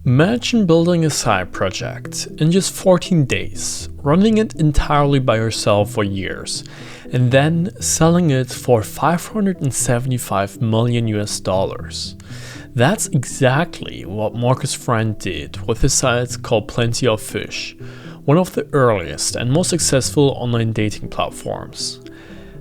Imagine building a side project in just 14 days, running it entirely by yourself for years, and then selling it for 575 million US dollars. That's exactly what Markus Frind did with his site called Plenty of Fish, one of the earliest and most successful online dating platforms.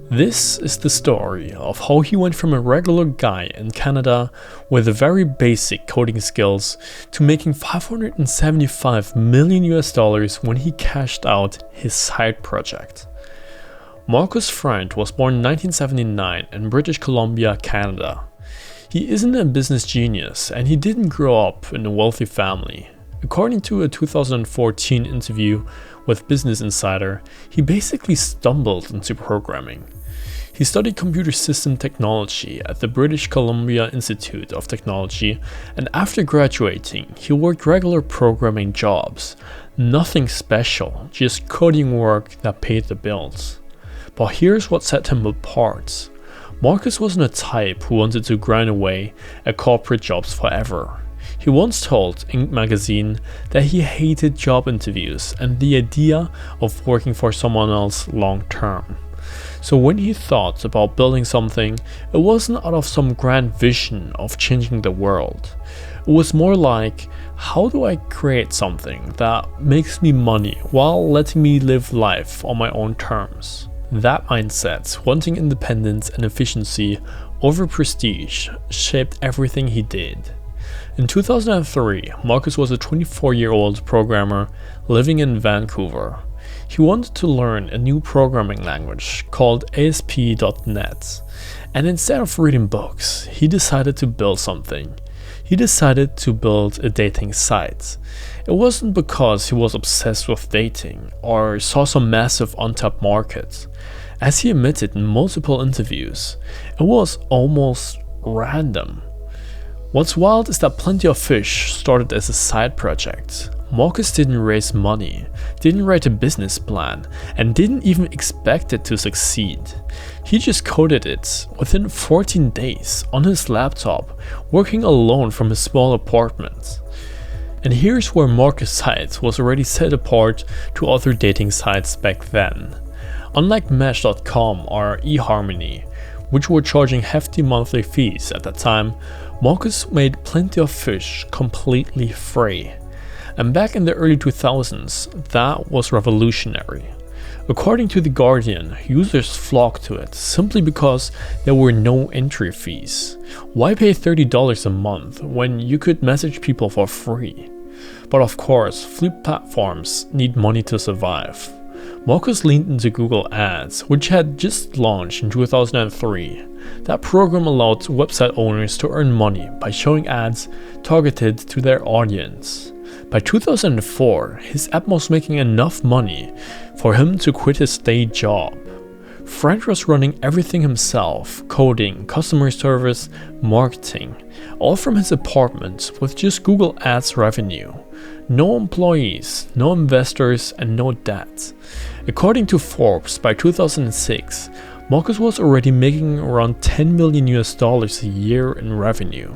This is the story of how he went from a regular guy in Canada with very basic coding skills to making 575 million US dollars when he cashed out his side project. Markus Frind was born in 1979 in British Columbia, Canada. He isn't a business genius and he didn't grow up in a wealthy family. According to a 2014 interview with Business Insider, he basically stumbled into programming. He studied computer system technology at the British Columbia Institute of Technology, and after graduating, he worked regular programming jobs. Nothing special, just coding work that paid the bills. But here's what set him apart. Markus wasn't a type who wanted to grind away at corporate jobs forever. He once told Inc. magazine that he hated job interviews and the idea of working for someone else long term. So when he thought about building something, it wasn't out of some grand vision of changing the world. It was more like, how do I create something that makes me money while letting me live life on my own terms? That mindset, wanting independence and efficiency over prestige, shaped everything he did. In 2003, Markus was a 24-year-old programmer living in Vancouver. He wanted to learn a new programming language called ASP.NET, and instead of reading books, he decided to build something. He decided to build a dating site. It wasn't because he was obsessed with dating or saw some massive untapped market. As he admitted in multiple interviews, it was almost random. What's wild is that Plenty of Fish started as a side project. Markus didn't raise money, didn't write a business plan, and didn't even expect it to succeed. He just coded it within 14 days on his laptop, working alone from his small apartment. And here's where Markus' site was already set apart to other dating sites back then. Unlike Match.com or eHarmony, which were charging hefty monthly fees at that time, Markus made Plenty of Fish completely free. And back in the early 2000s, that was revolutionary. According to The Guardian, users flocked to it simply because there were no entry fees. Why pay $30 a month when you could message people for free? But of course, free platforms need money to survive. Markus leaned into Google Ads, which had just launched in 2003. That program allowed website owners to earn money by showing ads targeted to their audience. By 2004, his app was making enough money for him to quit his day job. Frind was running everything himself, coding, customer service, marketing, all from his apartment with just Google Ads revenue. No employees, no investors, and no debt. According to Forbes, by 2006, Markus was already making around 10 million US dollars a year in revenue.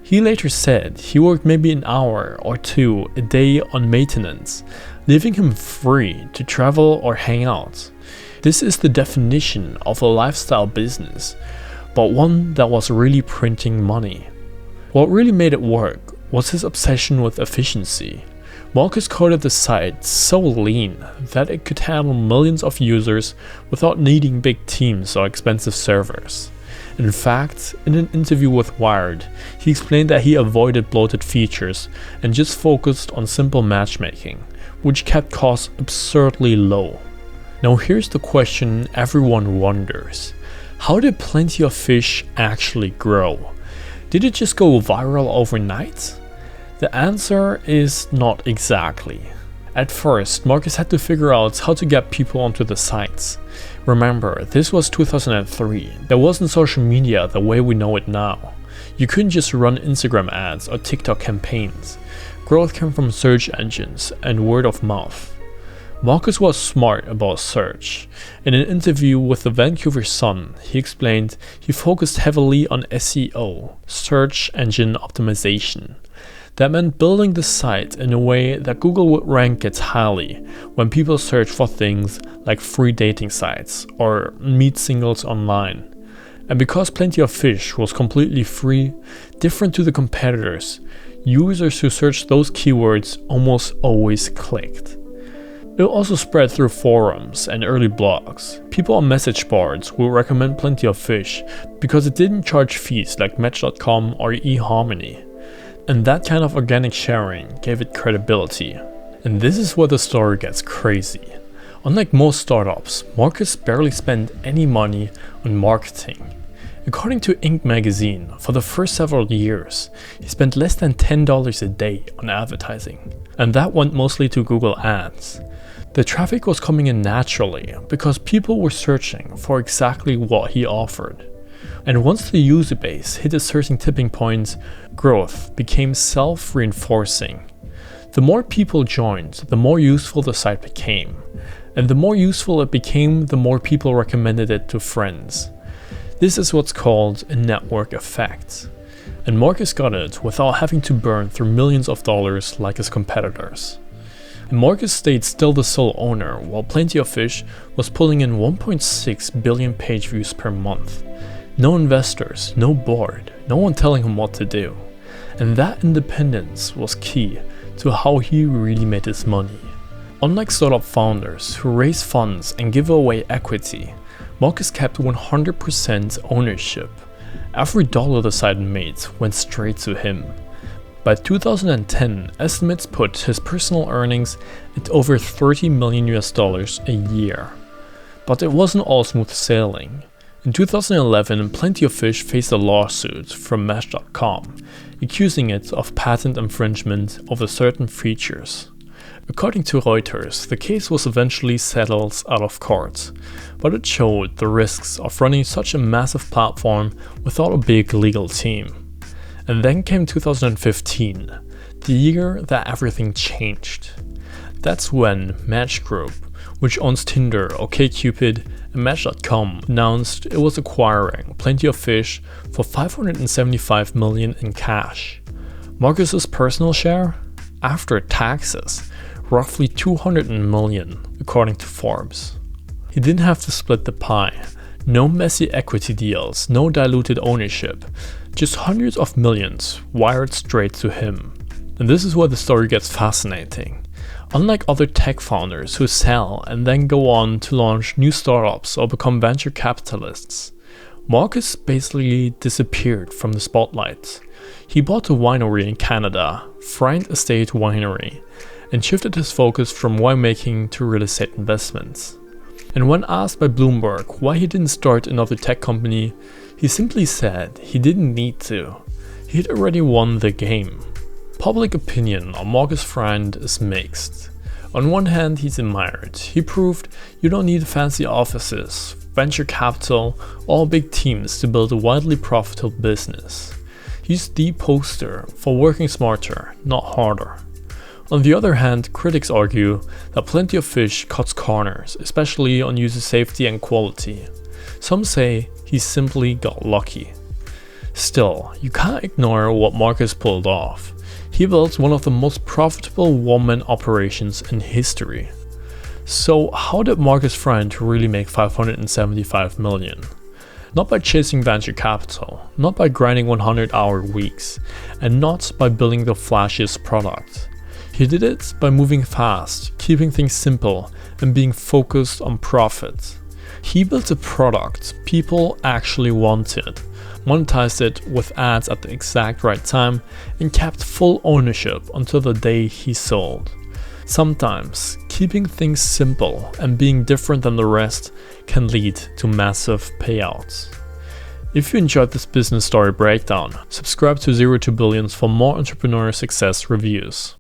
He later said he worked maybe an hour or two a day on maintenance, leaving him free to travel or hang out. This is the definition of a lifestyle business, but one that was really printing money. What really made it work was his obsession with efficiency. Markus coded the site so lean that it could handle millions of users without needing big teams or expensive servers. In fact, in an interview with Wired, he explained that he avoided bloated features and just focused on simple matchmaking, which kept costs absurdly low. Now here's the question everyone wonders. How did Plenty of Fish actually grow? Did it just go viral overnight? The answer is not exactly. At first, Markus had to figure out how to get people onto the sites. Remember, this was 2003. There wasn't social media the way we know it now. You couldn't just run Instagram ads or TikTok campaigns. Growth came from search engines and word of mouth. Markus was smart about search. In an interview with the Vancouver Sun, he explained he focused heavily on SEO, search engine optimization. That meant building the site in a way that Google would rank it highly when people search for things like free dating sites or meet singles online. And because Plenty of Fish was completely free, different to the competitors, users who searched those keywords almost always clicked. It also spread through forums and early blogs. People on message boards will recommend Plenty of Fish because it didn't charge fees like Match.com or eHarmony. And that kind of organic sharing gave it credibility. And this is where the story gets crazy. Unlike most startups, Markus barely spent any money on marketing. According to Inc. magazine, for the first several years, he spent less than $10 a day on advertising. And that went mostly to Google Ads. The traffic was coming in naturally because people were searching for exactly what he offered. And once the user base hit a certain tipping point, growth became self-reinforcing. The more people joined, the more useful the site became. And the more useful it became, the more people recommended it to friends. This is what's called a network effect. And Markus got it without having to burn through millions of dollars like his competitors. And Markus stayed still the sole owner, while Plenty of Fish was pulling in 1.6 billion page views per month. No investors, no board, no one telling him what to do. And that independence was key to how he really made his money. Unlike startup founders who raise funds and give away equity, Markus kept 100% ownership. Every dollar the site made went straight to him. By 2010, estimates put his personal earnings at over $30 million a year. But it wasn't all smooth sailing. In 2011, Plenty of Fish faced a lawsuit from Match.com, accusing it of patent infringement of certain features. According to Reuters, the case was eventually settled out of court, but it showed the risks of running such a massive platform without a big legal team. And then came 2015, the year that everything changed. That's when Match Group, which owns Tinder, OkCupid, and Match.com, announced it was acquiring Plenty of Fish for $575 million in cash. Markus's personal share? After taxes, roughly $200 million, according to Forbes. He didn't have to split the pie. No messy equity deals, no diluted ownership, just hundreds of millions wired straight to him. And this is where the story gets fascinating. Unlike other tech founders who sell and then go on to launch new startups or become venture capitalists, Markus basically disappeared from the spotlight. He bought a winery in Canada, Frind Estate Winery, and shifted his focus from winemaking to real estate investments. And when asked by Bloomberg why he didn't start another tech company, he simply said he didn't need to. He'd already won the game. Public opinion on Markus Frind is mixed. On one hand, he's admired. He proved you don't need fancy offices, venture capital, or big teams to build a widely profitable business. He's the poster for working smarter, not harder. On the other hand, critics argue that Plenty of Fish cuts corners, especially on user safety and quality. Some say he simply got lucky. Still, you can't ignore what Markus pulled off. He built one of the most profitable one-man operations in history. So how did Markus Frind really make $575 million? Not by chasing venture capital, not by grinding 100-hour weeks, and not by building the flashiest product. He did it by moving fast, keeping things simple, and being focused on profit. He built a product people actually wanted, monetized it with ads at the exact right time, and kept full ownership until the day he sold. Sometimes, keeping things simple and being different than the rest can lead to massive payouts. If you enjoyed this business story breakdown, subscribe to 0 to Billions for more entrepreneur success reviews.